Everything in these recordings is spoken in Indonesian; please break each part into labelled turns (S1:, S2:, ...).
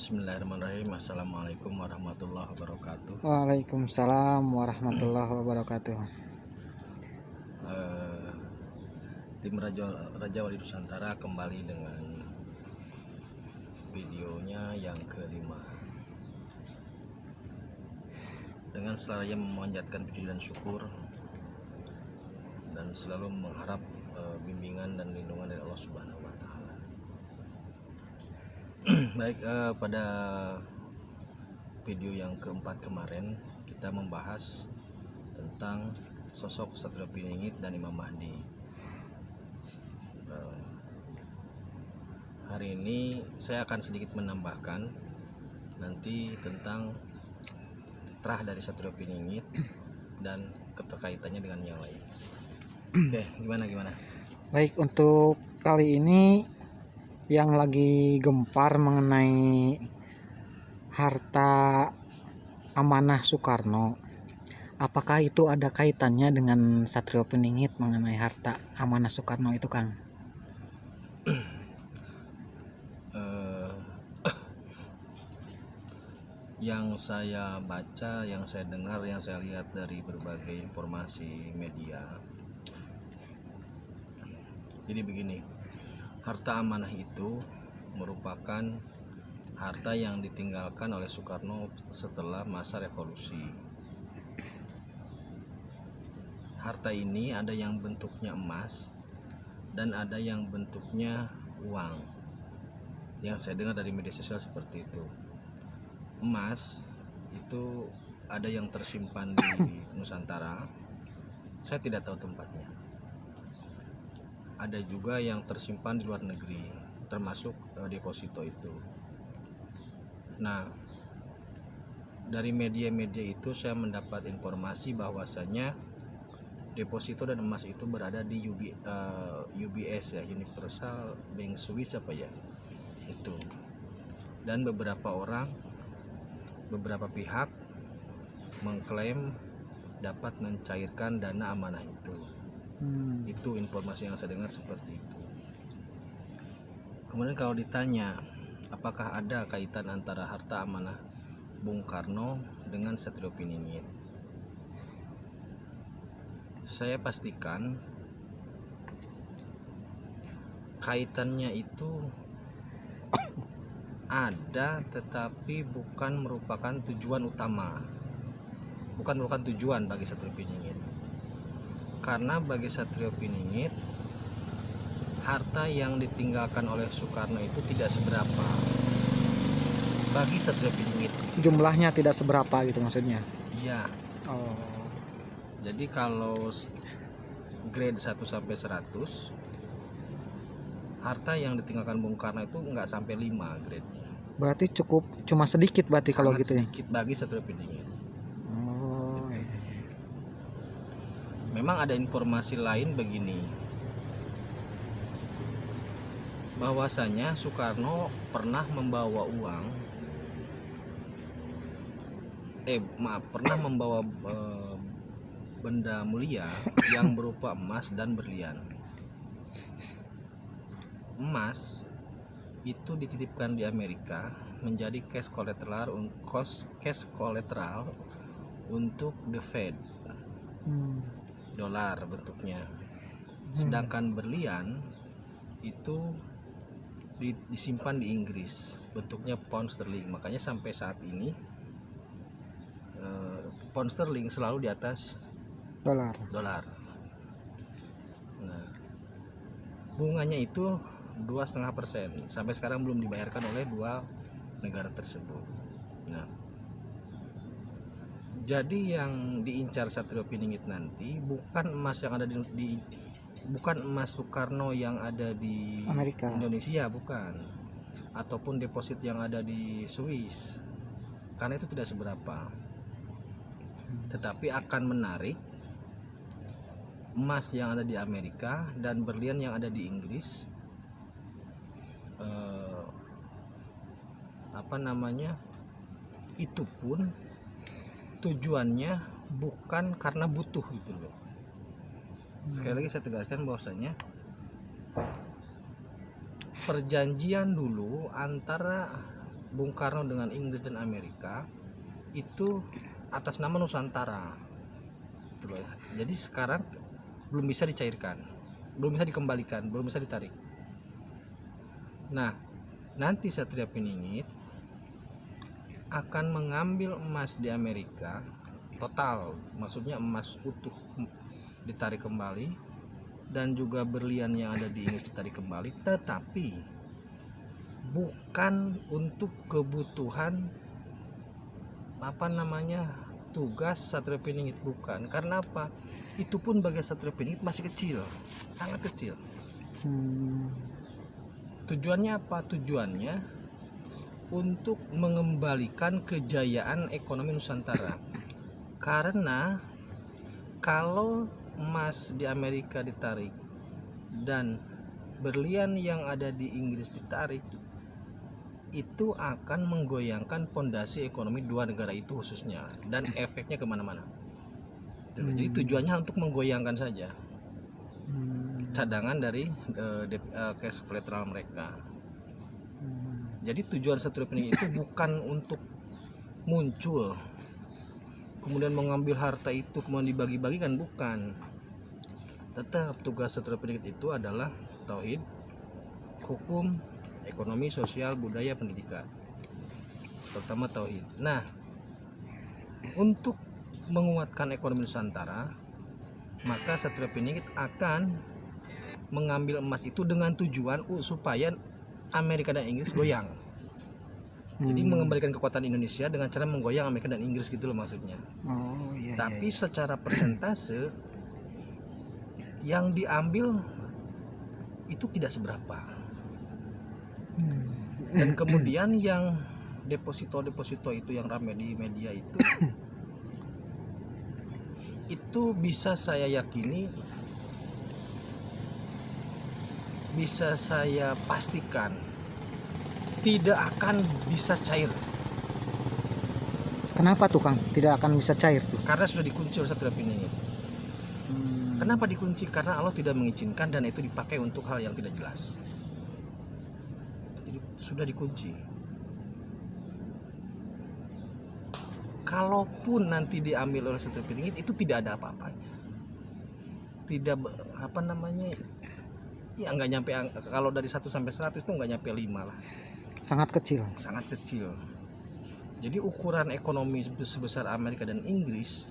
S1: Bismillahirrahmanirrahim. Assalamualaikum warahmatullahi wabarakatuh.
S2: Waalaikumsalam warahmatullahi wabarakatuh.
S1: Tim Raja Wali Nusantara kembali dengan videonya yang kelima, dengan selalu memanjatkan puji dan syukur dan selalu mengharap bimbingan dan lindungan dari Allah Subhanahu wa Ta'ala. Baik, pada video yang keempat kemarin kita membahas tentang sosok Satrio Piningit dan Imam Mahdi. Hari ini saya akan sedikit menambahkan nanti tentang terah dari Satrio Piningit dan keterkaitannya dengan yang lain. Oke, gimana?
S2: Baik, untuk kali ini yang lagi gempar mengenai harta amanah Soekarno, apakah itu ada kaitannya dengan Satrio Piningit mengenai harta amanah Soekarno itu, Kang?
S1: Yang saya baca, yang saya dengar, yang saya lihat dari berbagai informasi media, jadi begini, harta amanah itu merupakan harta yang ditinggalkan oleh Soekarno setelah masa revolusi. Harta ini ada yang bentuknya emas dan ada yang bentuknya uang. Yang saya dengar dari media sosial seperti itu. Emas itu ada yang tersimpan di Nusantara, saya tidak tahu tempatnya. Ada juga yang tersimpan di luar negeri, termasuk deposito itu. Nah, dari media-media itu saya mendapat informasi bahwasanya deposito dan emas itu berada di UBS ya, Universal Bank Swiss apa ya itu. Dan beberapa pihak mengklaim dapat mencairkan dana amanah itu. Itu informasi yang saya dengar seperti itu. Kemudian kalau ditanya apakah ada kaitan antara harta amanah Bung Karno dengan Satrio Piningit, saya pastikan kaitannya itu ada, tetapi bukan merupakan tujuan utama, bukan merupakan tujuan bagi Satrio Piningit. Karena bagi Satrio Piningit, harta yang ditinggalkan oleh Soekarno itu tidak seberapa bagi Satrio Piningit.
S2: Jumlahnya tidak seberapa gitu maksudnya?
S1: Iya.
S2: Oh.
S1: Jadi kalau grade 1 sampai 100, harta yang ditinggalkan Bung Karno itu nggak sampai 5 grade.
S2: Berarti cuma sedikit berarti kalau gitu ya?
S1: Sedikit bagi Satrio Piningit.
S2: Oh,
S1: Gitu.
S2: iya.
S1: Memang ada informasi lain begini, bahwasanya Soekarno pernah membawa benda mulia yang berupa emas dan berlian. Emas itu dititipkan di Amerika menjadi cash collateral untuk the Fed, dolar bentuknya. Sedangkan berlian itu disimpan di Inggris, bentuknya pound sterling. Makanya sampai saat ini pound sterling selalu di atas dolar. Nah, bunganya itu 2,5%, sampai sekarang belum dibayarkan oleh dua negara tersebut. Nah, jadi yang diincar Satrio Piningit nanti bukan emas yang ada bukan emas Soekarno yang ada di
S2: Amerika,
S1: Indonesia, bukan, ataupun deposit yang ada di Swiss, karena itu tidak seberapa. Tetapi akan menarik emas yang ada di Amerika dan berlian yang ada di Inggris. Itu pun tujuannya bukan karena butuh gitu loh. Sekali lagi saya tegaskan bahwasanya perjanjian dulu antara Bung Karno dengan Inggris dan Amerika itu atas nama Nusantara. Gitu loh. Jadi sekarang belum bisa dicairkan, belum bisa dikembalikan, belum bisa ditarik. Nah, nanti Satria Piningit akan mengambil emas di Amerika total, maksudnya emas utuh ditarik kembali, dan juga berlian yang ada di Inggris ditarik kembali, tetapi bukan untuk kebutuhan tugas Satria Piningit, bukan. Karena apa? Itu pun bagi Satria Piningit masih kecil, sangat kecil. Tujuannya apa? Tujuannya untuk mengembalikan kejayaan ekonomi Nusantara. Karena kalau emas di Amerika ditarik dan berlian yang ada di Inggris ditarik, itu akan menggoyangkan fondasi ekonomi dua negara itu khususnya, dan efeknya kemana-mana. Jadi tujuannya untuk menggoyangkan saja cadangan dari cash collateral mereka. Jadi tujuan Satria Piningit itu bukan untuk muncul kemudian mengambil harta itu kemudian dibagi-bagikan, bukan. Tetap tugas Satria Piningit itu adalah tauhid, hukum, ekonomi, sosial, budaya, pendidikan, terutama tauhid. Nah, untuk menguatkan ekonomi Nusantara, maka Satria Piningit akan mengambil emas itu dengan tujuan supaya Amerika dan Inggris goyang. Jadi mengembalikan kekuatan Indonesia dengan cara menggoyang Amerika dan Inggris, gitu loh maksudnya. Tapi secara persentase yang diambil itu tidak seberapa. Dan kemudian yang deposito itu yang ramai di media itu bisa saya yakini, bisa saya pastikan tidak akan bisa cair.
S2: Kenapa tuh Kang tidak akan bisa cair tuh?
S1: Karena sudah dikunci oleh Satria Piningit. Kenapa dikunci? Karena Allah tidak mengizinkan dan itu dipakai untuk hal yang tidak jelas. Jadi sudah dikunci. Kalaupun nanti diambil oleh Satria Piningit, itu tidak ada apa-apanya. Tidak ya nggak nyampe, kalau dari 1 sampai 100 itu nggak nyampe 5 lah.
S2: Sangat kecil.
S1: Sangat kecil. Jadi ukuran ekonomi sebesar Amerika dan Inggris,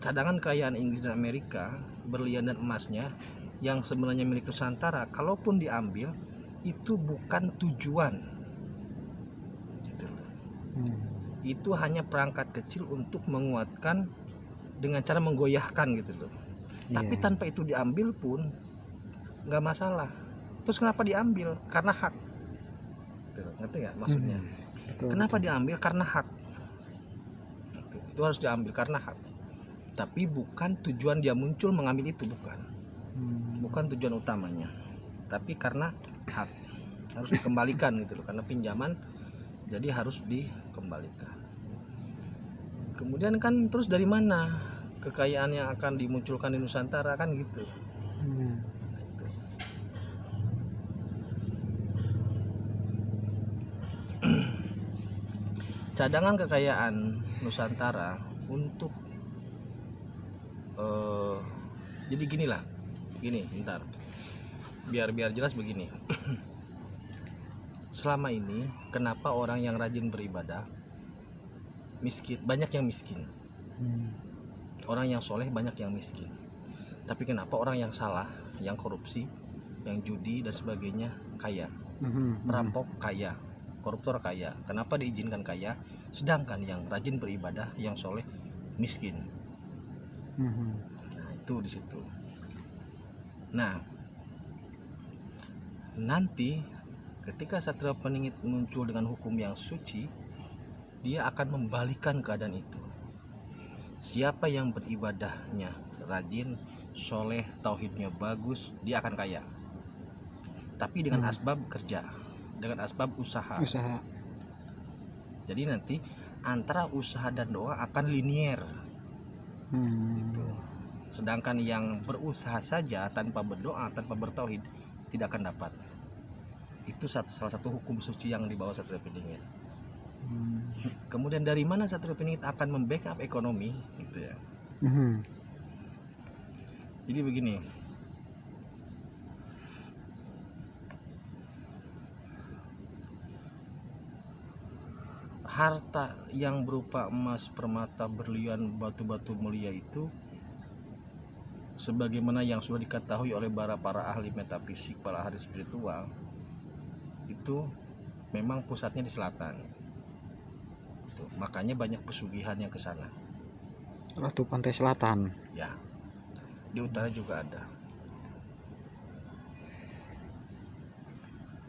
S1: cadangan kekayaan Inggris dan Amerika, berlian dan emasnya yang sebenarnya milik Nusantara, kalaupun diambil itu bukan tujuan. Gitu. Itu hanya perangkat kecil untuk menguatkan dengan cara menggoyahkan, gitu loh. Tapi tanpa itu diambil pun nggak masalah. Terus kenapa diambil? Karena hak. Ngerti nggak maksudnya? Kenapa diambil? Karena hak. Itu harus diambil karena hak. Tapi bukan tujuan dia muncul mengambil itu, bukan. Bukan tujuan utamanya. Tapi karena hak harus dikembalikan, gitu loh. Karena pinjaman, jadi harus dikembalikan. Kemudian kan terus dari mana kekayaan yang akan dimunculkan di Nusantara, kan gitu. Cadangan kekayaan Nusantara untuk jadi gini, bentar, biar jelas begini. Selama ini kenapa orang yang rajin beribadah miskin, banyak yang miskin, orang yang soleh banyak yang miskin, tapi kenapa orang yang salah, yang korupsi, yang judi dan sebagainya kaya, perampok kaya, koruptor kaya? Kenapa diizinkan kaya, sedangkan yang rajin beribadah, yang soleh miskin? Nah, itu di situ. Nah, nanti ketika Satria Piningit muncul dengan hukum yang suci, dia akan membalikan keadaan itu. Siapa yang beribadahnya rajin, soleh, tauhidnya bagus, dia akan kaya. Tapi dengan asbab kerja, dengan asbab usaha. Jadi nanti antara usaha dan doa akan linier. Gitu. Sedangkan yang berusaha saja tanpa berdoa, tanpa bertauhid, tidak akan dapat. Itu salah satu hukum suci yang dibawa Satrio Piningit.
S2: Hmm.
S1: Kemudian dari mana Satrio Piningit akan membackup ekonomi gitu ya.
S2: Mhm.
S1: Jadi begini, harta yang berupa emas, permata, berlian, batu-batu mulia itu sebagaimana yang sudah diketahui oleh para ahli metafisik, para ahli spiritual, itu memang pusatnya di selatan. Tuh, makanya banyak pesugihan yang ke sana.
S2: Ratu Pantai Selatan.
S1: Ya, di utara juga ada.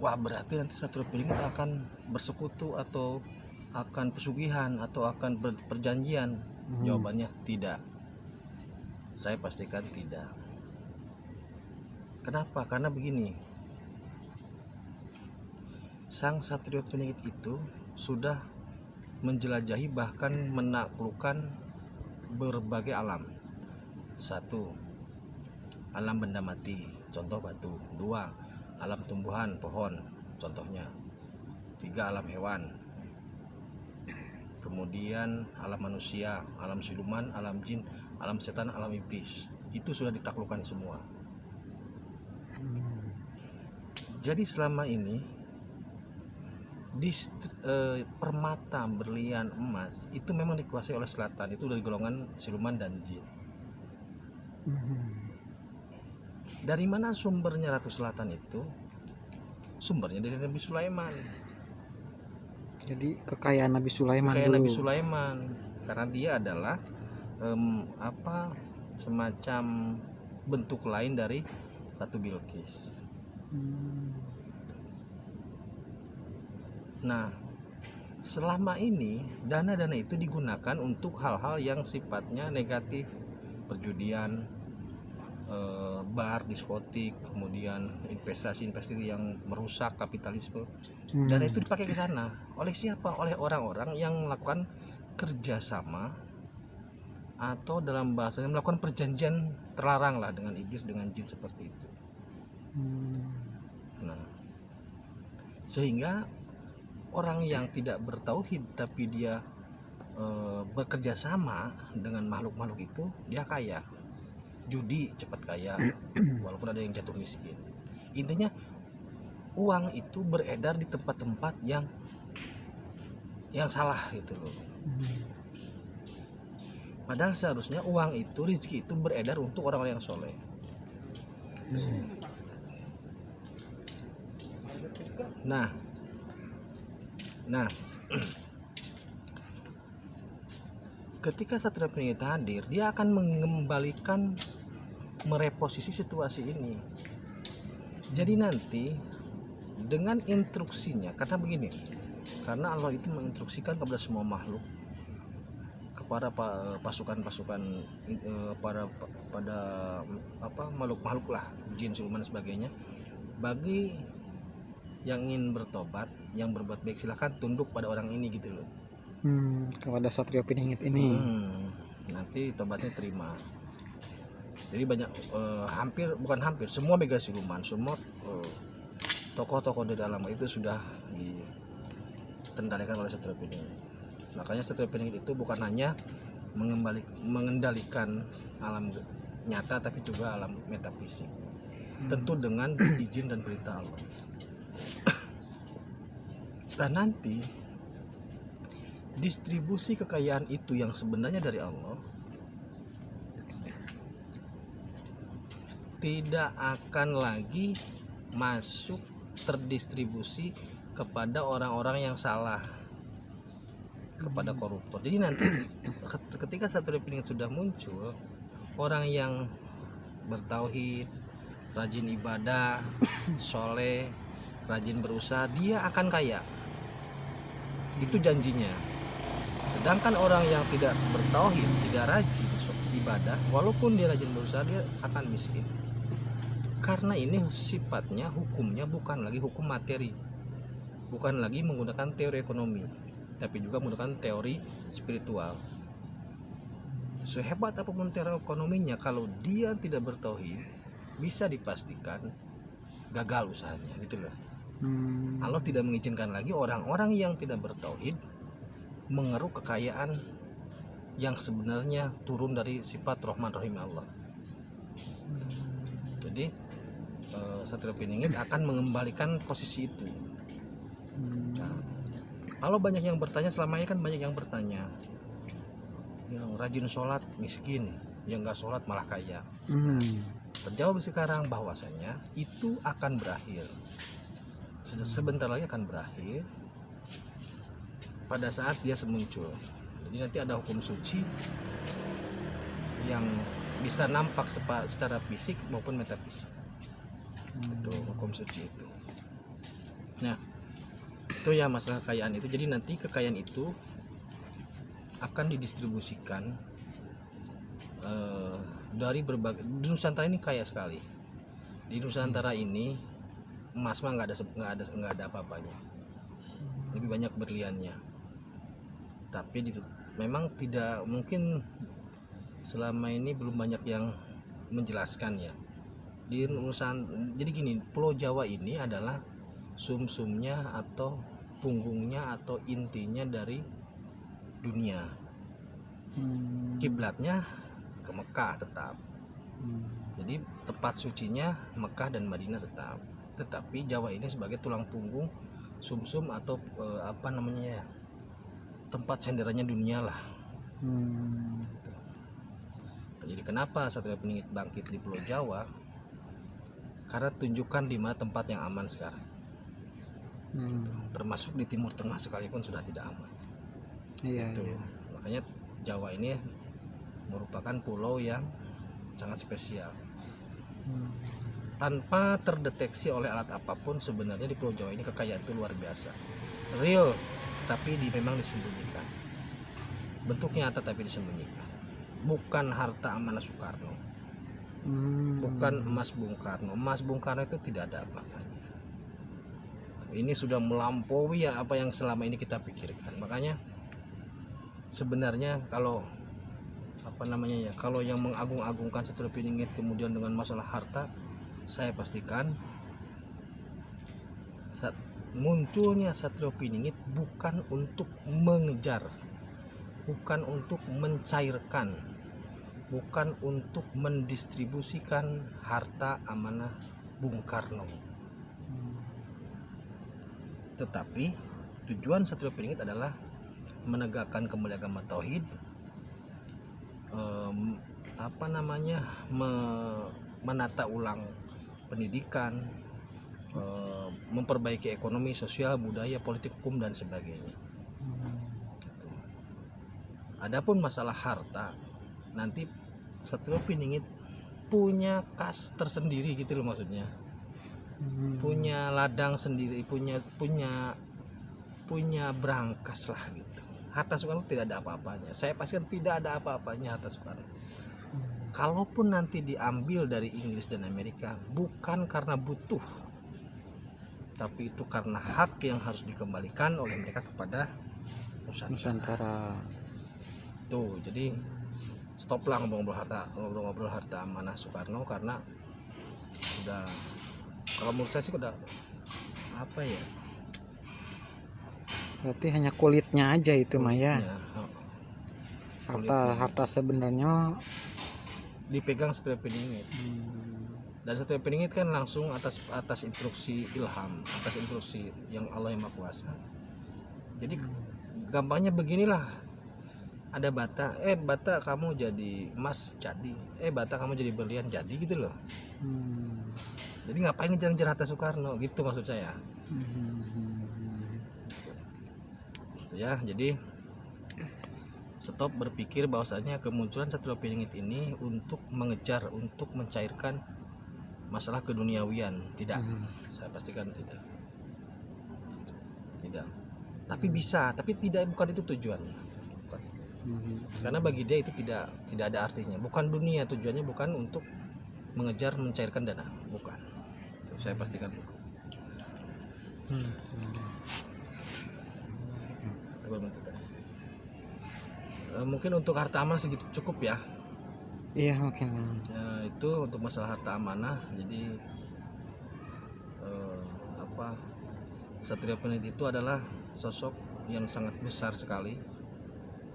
S1: Wah, berarti nanti Satrio Piningit akan bersekutu atau akan pesugihan atau akan perjanjian? Jawabannya tidak. Saya pastikan tidak. Kenapa? Karena begini, Sang Satrio Piningit itu sudah menjelajahi bahkan menaklukkan berbagai alam. 1. Alam benda mati, contoh batu. 2. Alam tumbuhan, pohon, contohnya. 3. Alam hewan. Kemudian alam manusia, alam siluman, alam jin, alam setan, alam iblis. Itu sudah ditaklukkan semua. Jadi selama ini permata, berlian, emas itu memang dikuasai oleh selatan. Itu dari golongan siluman dan jin. Dari mana sumbernya Ratu Selatan itu? Sumbernya dari Nabi Sulaiman.
S2: Jadi kekayaan Nabi Sulaiman
S1: Kayak
S2: dulu.
S1: Nabi Sulaiman, karena dia adalah semacam bentuk lain dari Ratu Bilqis. Nah, selama ini dana-dana itu digunakan untuk hal-hal yang sifatnya negatif, perjudian, bar, diskotik, kemudian investasi-investasi yang merusak kapitalisme. Dana itu dipakai ke sana. Oleh siapa? Oleh orang-orang yang melakukan kerjasama atau dalam bahasanya melakukan perjanjian terlarang lah dengan iblis, dengan jin seperti itu. Nah, sehingga orang yang tidak bertauhid tapi dia bekerja sama dengan makhluk-makhluk itu, dia kaya. Judi cepat kaya, walaupun ada yang jatuh miskin. Intinya uang itu beredar di tempat-tempat yang salah gitu loh. Padahal seharusnya uang itu, rezeki itu beredar untuk orang-orang yang soleh. Nah, ketika Satrio Piningit hadir, dia akan mengembalikan, mereposisi situasi ini. Jadi nanti dengan instruksinya, karena begini, karena Allah itu menginstruksikan kepada semua makhluk, kepada pasukan-pasukan, pada makhluk-makhluk lah, jin, siluman dan sebagainya, bagi yang ingin bertobat, yang berbuat baik, silahkan tunduk pada orang ini gitu loh.
S2: Kepada Satrio Piningit ini.
S1: Nanti tobatnya terima. Jadi banyak, semua mega siluman, semua tokoh-tokoh di dalam itu sudah dikendalikan oleh Satrio Piningit. Makanya Satrio Piningit itu bukan hanya mengendalikan alam nyata, tapi juga alam metafisik. Tentu dengan izin dan perintah Allah. Dan nanti distribusi kekayaan itu yang sebenarnya dari Allah tidak akan lagi masuk terdistribusi kepada orang-orang yang salah, kepada koruptor. Jadi nanti ketika Satrio Piningit sudah muncul, orang yang bertauhid, rajin ibadah, soleh, rajin berusaha, dia akan kaya. Itu janjinya. Sedangkan orang yang tidak bertauhid, tidak rajin ibadah, walaupun dia rajin berusaha, dia akan miskin. Karena ini sifatnya, hukumnya bukan lagi hukum materi, bukan lagi menggunakan teori ekonomi, tapi juga menggunakan teori spiritual. Sehebat apapun teori ekonominya, kalau dia tidak bertauhid, bisa dipastikan gagal usahanya, gitu loh. Allah tidak mengizinkan lagi orang-orang yang tidak bertauhid mengeruk kekayaan yang sebenarnya turun dari sifat Rahman Rahim Allah. Jadi Satrio Piningit akan mengembalikan posisi itu. Nah, kalau banyak yang bertanya, selama ini kan banyak yang bertanya, yang rajin sholat miskin, yang nggak sholat malah kaya. Terjawab sekarang bahwasanya itu akan berakhir. Sebentar lagi akan berakhir pada saat dia muncul. Jadi nanti ada hukum suci yang bisa nampak secara fisik maupun metafisik. Itu hukum suci itu. Nah, itu ya masalah kekayaan itu. Jadi nanti kekayaan itu akan didistribusikan dari berbagai. Di Nusantara ini kaya sekali. Di Nusantara ini emas mah nggak ada apa-apanya. Lebih banyak berliannya. Tapi memang tidak mungkin, selama ini belum banyak yang menjelaskan ya. Jadi gini, Pulau Jawa ini adalah sumsumnya atau punggungnya atau intinya dari dunia. Kiblatnya ke Mekah tetap. Jadi tempat sucinya Mekah dan Madinah tetap. Tetapi Jawa ini sebagai tulang punggung, sumsum atau tempat senderannya dunia lah. Jadi kenapa Satrio Piningit bangkit di Pulau Jawa? Karena tunjukkan di mana tempat yang aman sekarang. Termasuk di Timur Tengah sekalipun sudah tidak aman.
S2: Iya.
S1: Makanya Jawa ini merupakan pulau yang sangat spesial. Tanpa terdeteksi oleh alat apapun, sebenarnya di Pulau Jawa ini kekayaan itu luar biasa, real, tapi memang disembunyikan. Bentuknya nyata tapi disembunyikan. Bukan harta amanah Soekarno, bukan emas Bung Karno. Emas Bung Karno itu tidak ada apa-apanya. Ini sudah melampaui ya apa yang selama ini kita pikirkan. Makanya sebenarnya kalau kalau yang mengagung-agungkan Satrio Piningit kemudian dengan masalah harta, saya pastikan munculnya Satrio Piningit bukan untuk mengejar, bukan untuk mencairkan, bukan untuk mendistribusikan harta amanah Bung Karno. Tetapi tujuan Satrio Piningit adalah menegakkan kembali agama tauhid, menata ulang pendidikan, memperbaiki ekonomi, sosial, budaya, politik, hukum dan sebagainya. Adapun masalah harta, nanti Satrio Piningit punya kas tersendiri gitu loh, maksudnya punya ladang sendiri, punya brankas lah gitu. Harta Soekarno tidak ada apa-apanya. Saya pastikan tidak ada apa-apanya harta Soekarno. Kalaupun nanti diambil dari Inggris dan Amerika, bukan karena butuh, tapi itu karena hak yang harus dikembalikan oleh mereka kepada Nusantara. Tuh, jadi stoplah ngobrol-ngobrol harta amanah Soekarno, karena sudah, kalau menurut saya sih udah apa ya?
S2: Berarti hanya kulitnya aja itu Maya. Harta sebenarnya
S1: dipegang Satrio Piningit. Dan Satrio Piningit kan langsung atas instruksi ilham, atas instruksi yang Allah yang Maha Kuasa. Jadi gampangnya beginilah, ada bata, bata kamu jadi emas jadi, bata kamu jadi berlian jadi gitu loh. Jadi ngapain ngejar-ngejar harta Soekarno gitu maksud saya. Ya, jadi stop berpikir bahwasanya kemunculan Satrio Piningit ini untuk mengejar, untuk mencairkan masalah keduniawian. Tidak, saya pastikan tidak. Tapi bisa, tapi bukan itu tujuannya. Bukan. Karena bagi dia itu tidak ada artinya. Bukan dunia, tujuannya bukan untuk mengejar, mencairkan dana, bukan. Itu saya pastikan bukan. Mungkin untuk harta amanah segitu cukup ya.
S2: Iya mungkin.
S1: Ya, itu untuk masalah harta amanah. Jadi Satrio Peningit itu adalah sosok yang sangat besar sekali,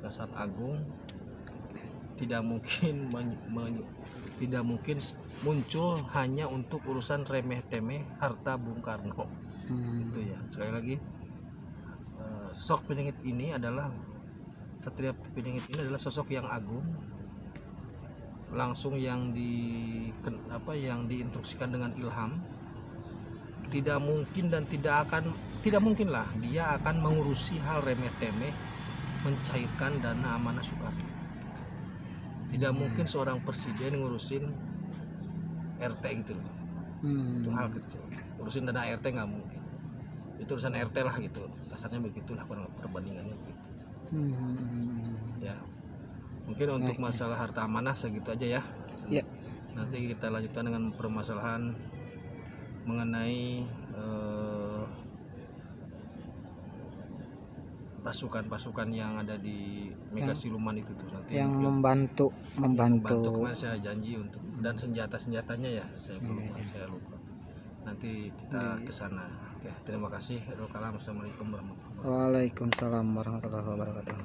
S1: yang sangat agung. Tidak mungkin tidak mungkin muncul hanya untuk urusan remeh-temeh harta Bung Karno. Itu ya, sekali lagi sosok Peningit ini adalah Satrio Peningit ini adalah sosok yang agung, langsung yang diinstruksikan dengan ilham. Tidak mungkin dan tidak mungkin lah dia akan mengurusi hal remeh-temeh mencairkan dana amanah Soekarno. Tidak mungkin seorang presiden ngurusin RT gitu loh. Itu hal kecil. Urusin dana RT nggak mungkin. Itu urusan RT lah gitu. Kasarnya begitulah perbandingannya begitu. Ya. Mungkin untuk masalah harta amanah segitu aja ya.
S2: Ya.
S1: Nanti kita lanjutkan dengan permasalahan mengenai pasukan-pasukan yang ada di Mega Siluman itu tuh nanti
S2: yang membantu
S1: kemarin saya janji untuk, dan senjatanya ya saya lupa. Nanti kita ke sana. Oke, terima kasih. Assalamualaikum warahmatullahi wabarakatuh.
S2: Waalaikumsalam warahmatullahi wabarakatuh.